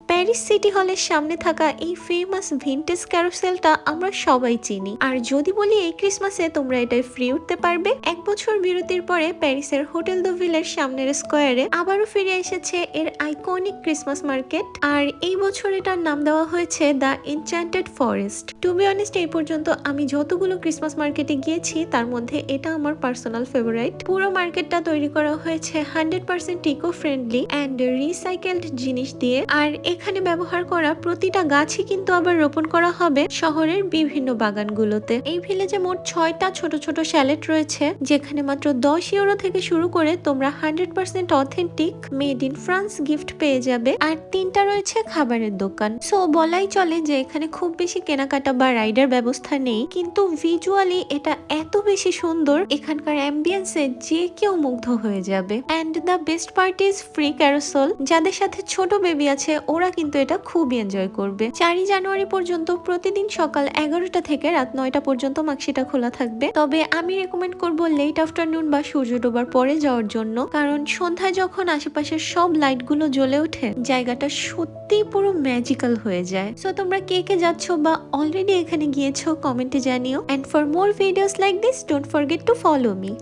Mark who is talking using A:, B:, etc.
A: Paris city হলের সামনে থাকা এই ফেমাস ভিনটেজ ক্যারোসেলটা আমরা সবাই চিনি। আর যদি বলি এই ক্রিসমাসে তোমরা এটাই ফ্রি উঠতে পারবে। 1 বছর বিরতির পরে প্যারিসের হোটেল দ্য ভিলের সামনের স্কোয়ারে আবারও ফিরে এসেছে এর আইকনিক ক্রিসমাস মার্কেট। আর এই বছর এটার নাম দেওয়া হয়েছে the Enchanted Forest. To be honest, এই পর্যন্ত আমি যতগুলো ক্রিসমাস মার্কেটে গিয়েছি তার মধ্যে এটা আমার পার্সোনাল ফেভারিট। পুরো মার্কেটটা তৈরি করা হয়েছে 100% ইকো ফ্রেন্ডলি অ্যান্ড রিসাইকেলড জিনিস দিয়ে। আর এখানে ব্যবহার করা প্রতিটা গাছই কিন্তু আবার রোপণ করা হবে শহরের বিভিন্ন বাগানগুলোতে। এই ভিলেজে মোট 6টা ছোট ছোট শ্যালেট রয়েছে, যেখানে মাত্র 10 ইউরো থেকে শুরু করে তোমরা 100% authentic made in France gift পেয়ে যাবে। আর 3টা রয়েছে খাবারের দোকান। সো বলাই চলে যে এখানে খুব বেশি কেনাকাটা বা রাইডের ব্যবস্থা নেই, কিন্তু ভিজুয়ালি এটা এত বেশি সুন্দর, এখানকার অ্যাম্বিয়েন্সে যে কেউ মুগ্ধ হয়ে যাবে। And the best part is free carousel. যাদের সাথে ছোট বেবি আছে ওরা কিন্তু এটা খুবই এনজয় করবে। 4 জানুয়ারি পর্যন্ত প্রতিদিন সকাল 11টা থেকে রাত 9টা পর্যন্ত মাক্সিটা খোলা থাকবে। তবে আমি রেকমেন্ড করব লেট আফটারনুন বা সূর্য ডোবার পরে যাওয়ার জন্য, কারণ সন্ধ্যায় যখন আশেপাশের সব লাইট গুলো জ্বলে ওঠে জায়গাটা সত্যিই পুরো ম্যাজিক্যাল হয়ে যায়। সো তোমরা কে কে যাচ্ছ বা অলরেডি এখানে গিয়েছো কমেন্টে জানিও। And for more videos like this don't forget to follow me.